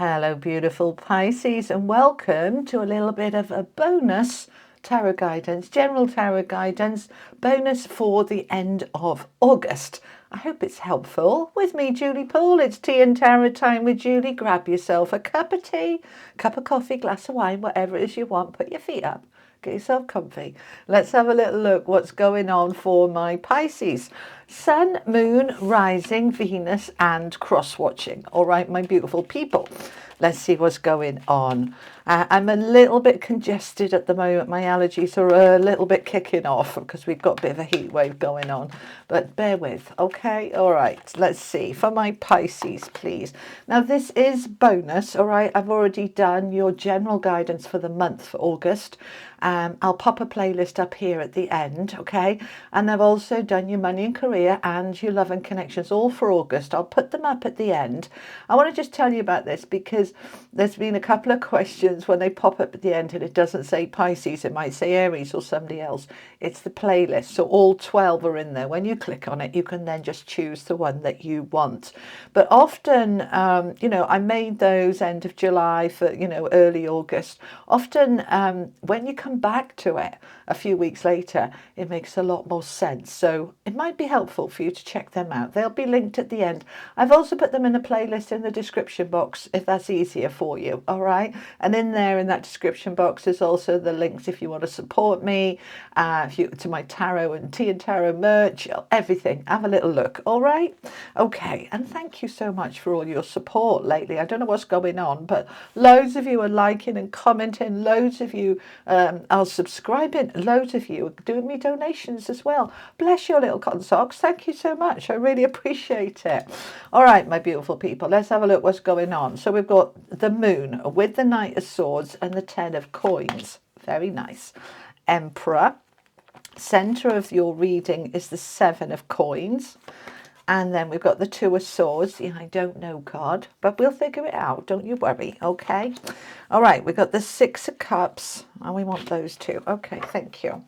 Hello, beautiful Pisces, and welcome to a little bit of a bonus tarot guidance, general tarot guidance, bonus for the end of August. I hope it's helpful. With me, Julie Poole, it's tea and tarot time with Julie. Grab yourself a cup of tea, cup of coffee, glass of wine, whatever it is you want. Put your feet up. Get yourself comfy. Let's have a little look what's going on for my Pisces. Sun, Moon, Rising, Venus and cross-watching. All right, my beautiful people. Let's see what's going on. I'm a little bit congested at the moment. My allergies are a little bit kicking off because we've got a bit of a heat wave going on. But bear with, okay? All right, let's see. For my Pisces, please. Now, this is bonus, all right? I've already done your general guidance for the month for August. I'll pop a playlist up here at the end, okay? And I've also done your money and career and your love and connections all for August. I'll put them up at the end. I want to just tell you about this because there's been a couple of questions when they pop up at the end and it doesn't say Pisces, it might say Aries or somebody else. It's the playlist, so all 12 are in there. When you click on it, you can then just choose the one that you want. But often, you know, I made those end of July for, you know, early August. Often when you come back to it a few weeks later, it makes a lot more sense. So it might be helpful for you to check them out. They'll be linked at the end. I've also put them in a playlist in the description box if that's easier for you. All right. And in there in that description box is also the links if you want to support me, to my tarot and tea and tarot merch, everything. Have a little look. All right. Okay. And thank you so much for all your support lately. I don't know what's going on, but loads of you are liking and commenting. Loads of you are subscribing. Loads of you are doing me donations as well. Bless your little cotton socks. Thank you so much. I really appreciate it. All right, my beautiful people, let's have a look what's going on. So we've got the Moon with the Knight of Swords and the 10 of Coins. Very nice. Emperor. Center of your reading is the 7 of Coins. And then we've got the 2 of Swords, the I don't know card, but we'll figure it out. Don't you worry, okay? All right, we've got the 6 of Cups, and we want those two. Okay, thank you.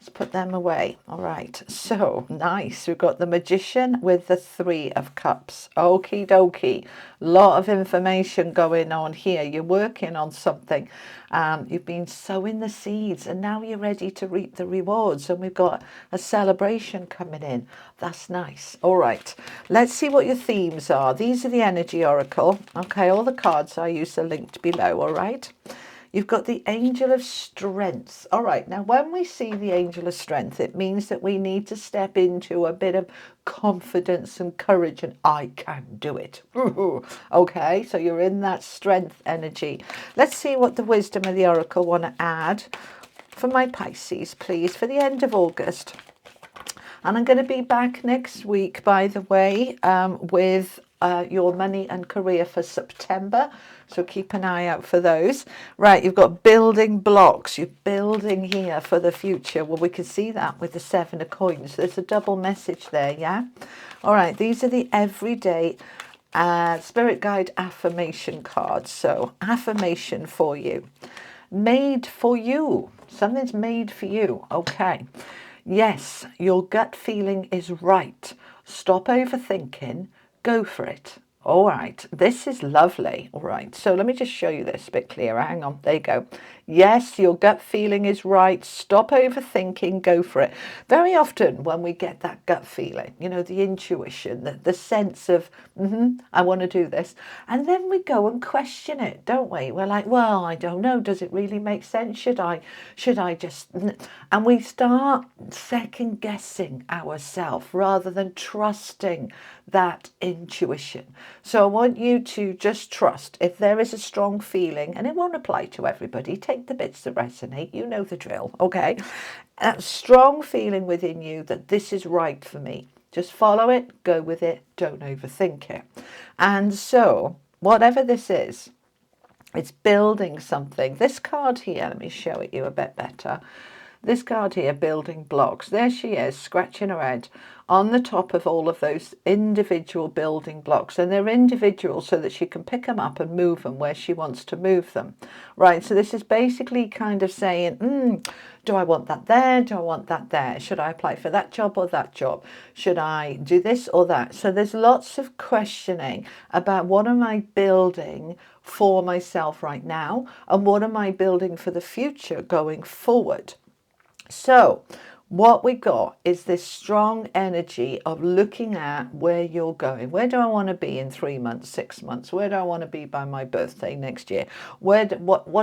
Let's put them away. All right, so nice. We've got the Magician with the 3 of Cups. Okie dokie. Lot of information going on here. You're working on something. You've been sowing the seeds and now you're ready to reap the rewards. And we've got a celebration coming in. That's nice. All right, let's see what your themes are. These are the Energy Oracle. Okay, all the cards I use are linked below. All right. You've got the Angel of Strength. All right, now when we see the Angel of Strength, it means that we need to step into a bit of confidence and courage and I can do it. Okay, so you're in that strength energy. Let's see what the Wisdom of the Oracle want to add for my Pisces, please, for the end of August. And I'm going to be back next week, by the way, with your money and career for September. So keep an eye out for those. Right, you've got building blocks. You're building here for the future. Well, we can see that with the 7 of Coins. There's a double message there, yeah? All right, these are the everyday spirit guide affirmation cards. So affirmation for you. Made for you. Something's made for you. Okay. Yes, your gut feeling is right. Stop overthinking. Go for it. All right, this is lovely. All right, so let me just show you this a bit clearer. Hang on, there you go. Yes, your gut feeling is right. Stop overthinking, go for it. Very often when we get that gut feeling, you know, the intuition, the sense of, I want to do this. And then we go and question it, don't we? We're like, well, I don't know. Does it really make sense? Should I just, and we start second guessing ourselves rather than trusting that intuition. So I want you to just trust if there is a strong feeling, and it won't apply to everybody. Take the bits that resonate. You know the drill, okay? That strong feeling within you that this is right for me. Just follow it, go with it, don't overthink it. And so whatever this is, it's building something. This card here, let me show it you a bit better. This card here, building blocks. There she is, scratching her head. on the top of all of those individual building blocks. And they're individual so that she can pick them up and move them where she wants to move them. Right, so this is basically kind of saying, do I want that there? Do I want that there? Should I apply for that job or that job? Should I do this or that? So there's lots of questioning about what am I building for myself right now, and what am I building for the future going forward. So what we got is this strong energy of looking at where you're going. Where do I want to be in 3 months, 6 months? Where do I want to be by my birthday next year? What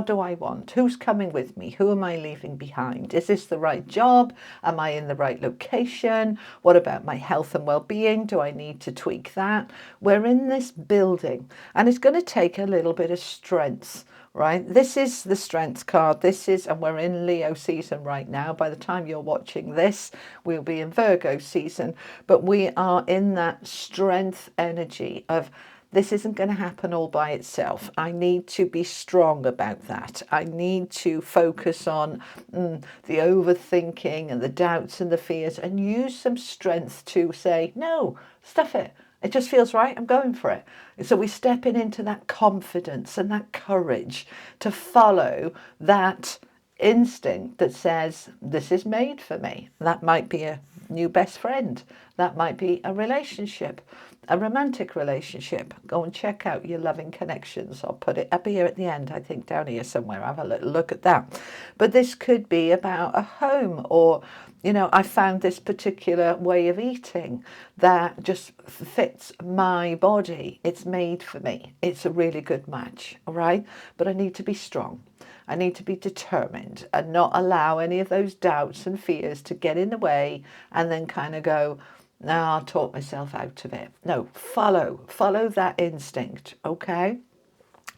do I want? Who's coming with me? Who am I leaving behind? Is this the right job? Am I in the right location? What about my health and well-being? Do I need to tweak that? We're in this building, and it's going to take a little bit of strength. Right, this is the strength card. And we're in Leo season right now. By the time you're watching this, we'll be in Virgo season. But we are in that strength energy of this isn't going to happen all by itself. I need to be strong about that. I need to focus on the overthinking and the doubts and the fears, and use some strength to say, no, stuff it. It just feels right. I'm going for it. So we're stepping into that confidence and that courage to follow that instinct that says, this is made for me. That might be a new best friend. That might be a relationship, a romantic relationship. Go and check out your loving connections. I'll put it up here at the end, I think down here somewhere. Have a little look at that. But this could be about a home, or I found this particular way of eating that just fits my body. It's made for me. It's a really good match, all right? But I need to be strong. I need to be determined and not allow any of those doubts and fears to get in the way and then kind of go, no, I'll talk myself out of it. No, follow that instinct, okay?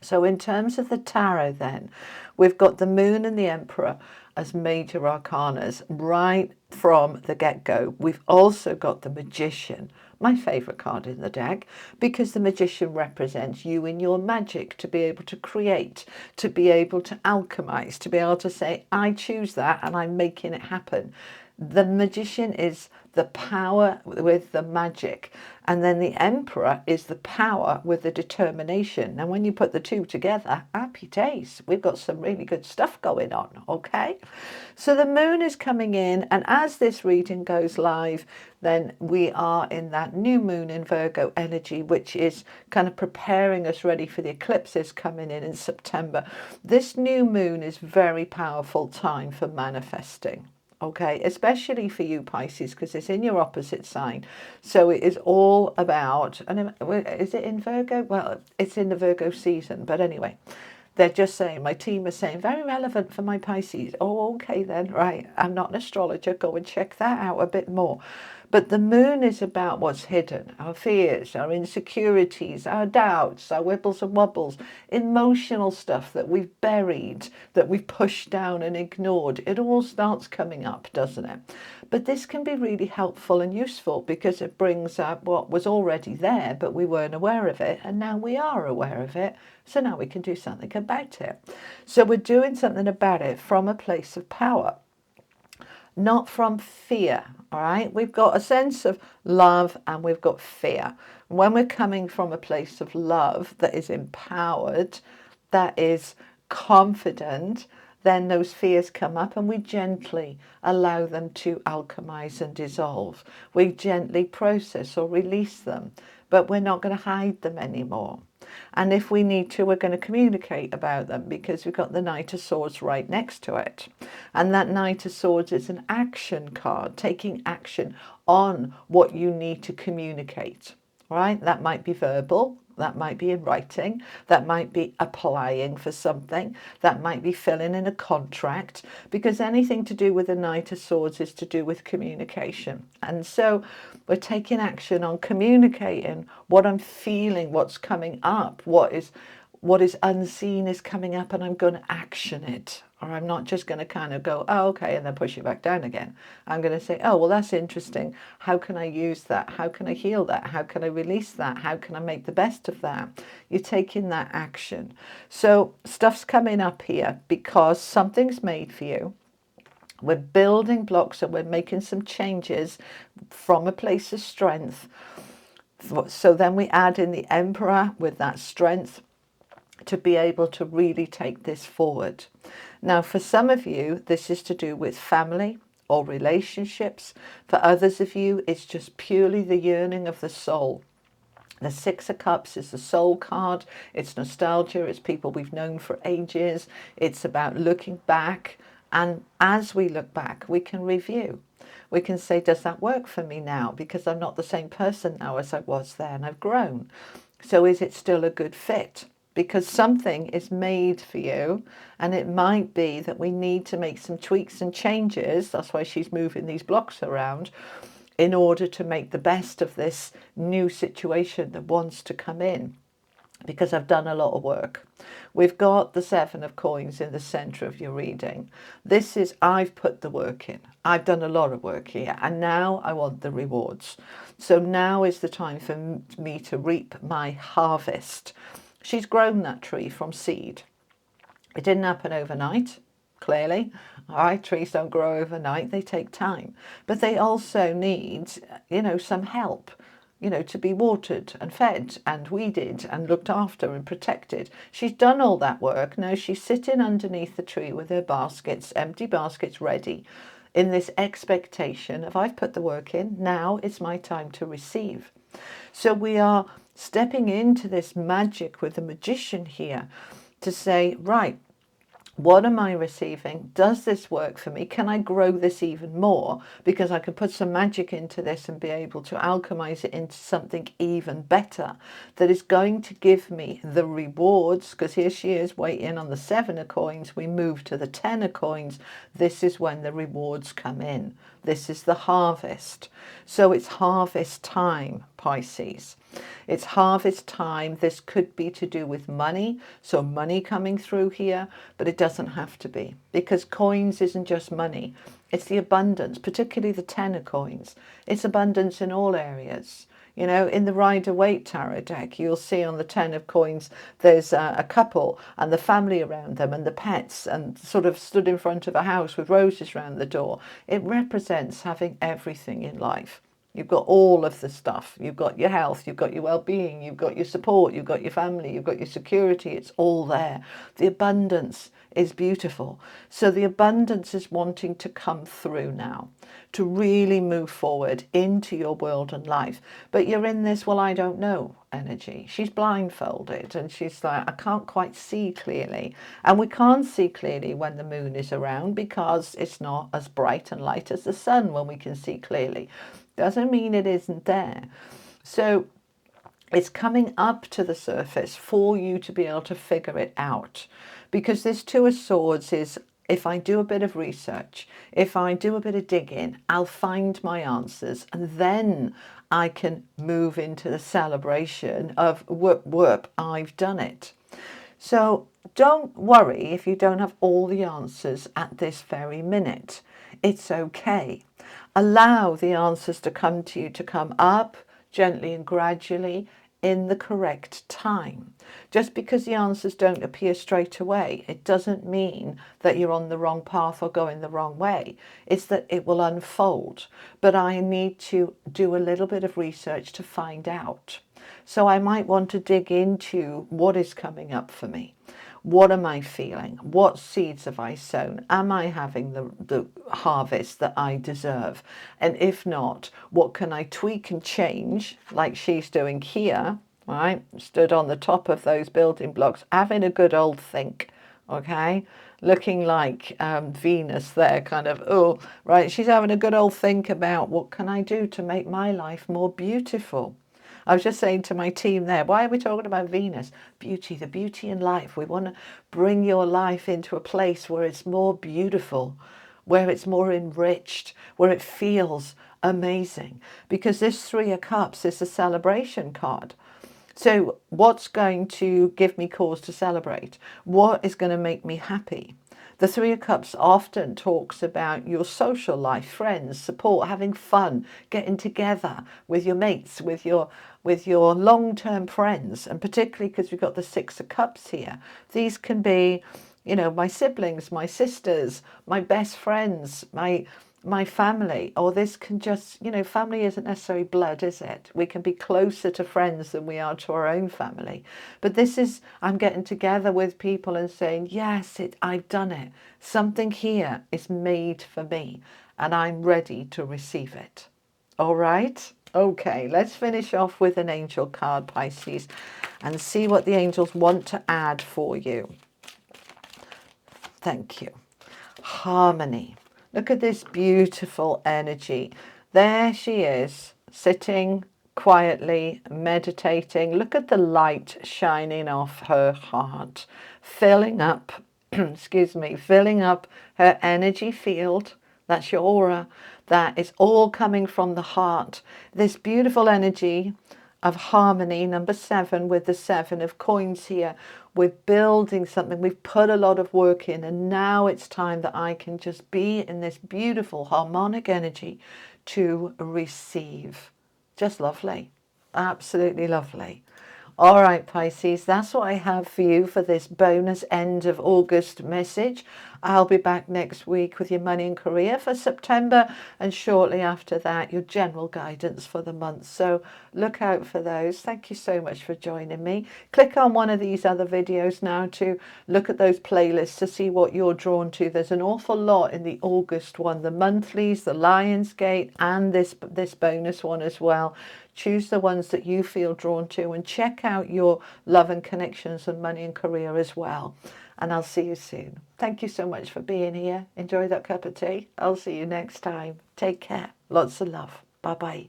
So in terms of the tarot then, we've got the Moon and the Emperor as major arcanas right from the get-go. We've also got the Magician, my favourite card in the deck, because the Magician represents you in your magic, to be able to create, to be able to alchemize, to be able to say, I choose that and I'm making it happen. The Magician is the power with the magic, and then the Emperor is the power with the determination. And when you put the two together, happy days, we've got some really good stuff going on, okay? So the Moon is coming in, and as this reading goes live, then we are in that new moon in Virgo energy, which is kind of preparing us ready for the eclipses coming in September. This new moon is very powerful time for manifesting. Okay, especially for you Pisces, because it's in your opposite sign. So it is all about, and is it in Virgo? Well, it's in the Virgo season, but anyway, they're just saying, my team is saying, very relevant for my Pisces. Oh, okay then, right. I'm not an astrologer. Go and check that out a bit more. But the moon is about what's hidden, our fears, our insecurities, our doubts, our wibbles and wobbles, emotional stuff that we've buried, that we've pushed down and ignored. It all starts coming up, doesn't it? But this can be really helpful and useful because it brings up what was already there, but we weren't aware of it. And now we are aware of it. So now we can do something about it. So we're doing something about it from a place of power, not from fear, all right? We've got a sense of love and we've got fear. When we're coming from a place of love that is empowered, that is confident, then those fears come up and we gently allow them to alchemize and dissolve. We gently process or release them, but we're not going to hide them anymore. And if we need to, we're going to communicate about them because we've got the Knight of Swords right next to it. And that Knight of Swords is an action card, taking action on what you need to communicate, right? That might be verbal, that might be in writing, that might be applying for something, that might be filling in a contract, because anything to do with the Knight of Swords is to do with communication. And so we're taking action on communicating what I'm feeling, what's coming up, what is unseen is coming up, and I'm going to action it. Or I'm not just going to kind of go, oh, okay, and then push it back down again. I'm going to say, oh, well, that's interesting. How can I use that? How can I heal that? How can I release that? How can I make the best of that? You're taking that action. So stuff's coming up here because something's made for you. We're building blocks and we're making some changes from a place of strength. So then we add in the Emperor with that strength to be able to really take this forward. Now, for some of you, this is to do with family or relationships. For others of you, it's just purely the yearning of the soul. The Six of Cups is the soul card. It's nostalgia. It's people we've known for ages. It's about looking back. And as we look back, we can review. We can say, does that work for me now? Because I'm not the same person now as I was then. I've grown. So is it still a good fit? Because something is made for you, and it might be that we need to make some tweaks and changes. That's why she's moving these blocks around, in order to make the best of this new situation that wants to come in, because I've done a lot of work. We've got the Seven of Coins in the center of your reading. This is, I've put the work in. I've done a lot of work here, and now I want the rewards. So now is the time for me to reap my harvest. She's grown that tree from seed. It didn't happen overnight, clearly. All right, trees don't grow overnight, they take time. But they also need, some help, to be watered and fed and weeded and looked after and protected. She's done all that work. Now she's sitting underneath the tree with her baskets, empty baskets ready, in this expectation of, I've put the work in, now it's my time to receive. So we are stepping into this magic with the magician here to say, right, what am I receiving? Does this work for me? Can I grow this even more? Because I can put some magic into this and be able to alchemize it into something even better that is going to give me the rewards. Because here she is waiting on the Seven of Coins. We move to the Ten of Coins. This is when the rewards come in. This is the harvest. So it's harvest time, Pisces. It's harvest time. This could be to do with money, so money coming through here, but it doesn't have to be, because coins isn't just money. It's the abundance, particularly the Ten of Coins. It's abundance in all areas. In the Rider-Waite tarot deck, you'll see on the Ten of Coins, there's a couple and the family around them and the pets, and sort of stood in front of a house with roses around the door. It represents having everything in life. You've got all of the stuff. You've got your health, you've got your well-being, you've got your support, you've got your family, you've got your security. It's all there. The abundance is beautiful. So the abundance is wanting to come through now, to really move forward into your world and life. But you're in this, well, I don't know energy. She's blindfolded and she's like, I can't quite see clearly. And we can't see clearly when the moon is around, because it's not as bright and light as the sun when we can see clearly. Doesn't mean it isn't there. So it's coming up to the surface for you to be able to figure it out. Because this Two of Swords is, if I do a bit of research, if I do a bit of digging, I'll find my answers, and then I can move into the celebration of whoop, whoop, I've done it. So don't worry if you don't have all the answers at this very minute. It's okay. Allow the answers to come to you, to come up gently and gradually in the correct time. Just because the answers don't appear straight away, it doesn't mean that you're on the wrong path or going the wrong way. It's that it will unfold. But I need to do a little bit of research to find out. So I might want to dig into what is coming up for me. What am I feeling? What seeds have I sown? Am I having the harvest that I deserve? And if not, what can I tweak and change, like she's doing here, right? Stood on the top of those building blocks, having a good old think, okay? Looking like Venus there, kind of, oh, right? She's having a good old think about, what can I do to make my life more beautiful? I was just saying to my team there, why are we talking about Venus? Beauty, the beauty in life. We want to bring your life into a place where it's more beautiful, where it's more enriched, where it feels amazing. Because this Three of Cups is a celebration card. So what's going to give me cause to celebrate? What is going to make me happy? The Three of Cups often talks about your social life, friends, support, having fun, getting together with your mates, with your long-term friends, and particularly because we've got the Six of Cups here. These can be, you know, my siblings, my sisters, my best friends, my family. Or this can just, you know, family isn't necessarily blood, is it? We can be closer to friends than we are to our own family. But this is, I'm getting together with people and saying, yes, I've done it. Something here is made for me and I'm ready to receive it. All right? Okay, let's finish off with an angel card, Pisces, and see what the angels want to add for you. Thank you. Harmony. Look at this beautiful energy. There she is, sitting quietly, meditating. Look at the light shining off her heart, filling up, excuse me, filling up her energy field. That's your aura. That is all coming from the heart. This beautiful energy of harmony, number 7, with the 7 of coins here. We're building something. We've put a lot of work in, and now it's time that I can just be in this beautiful harmonic energy to receive. Just lovely. Absolutely lovely. All right, Pisces, that's what I have for you for this bonus end of August message. I'll be back next week with your money and career for September, and shortly after that, your general guidance for the month. So look out for those. Thank you so much for joining me. Click on one of these other videos now to look at those playlists to see what you're drawn to. There's an awful lot in the August one, the monthlies, the Lionsgate, and this bonus one as well. Choose the ones that you feel drawn to and check out your love and connections and money and career as well. And I'll see you soon. Thank you so much for being here. Enjoy that cup of tea. I'll see you next time. Take care. Lots of love. Bye-bye.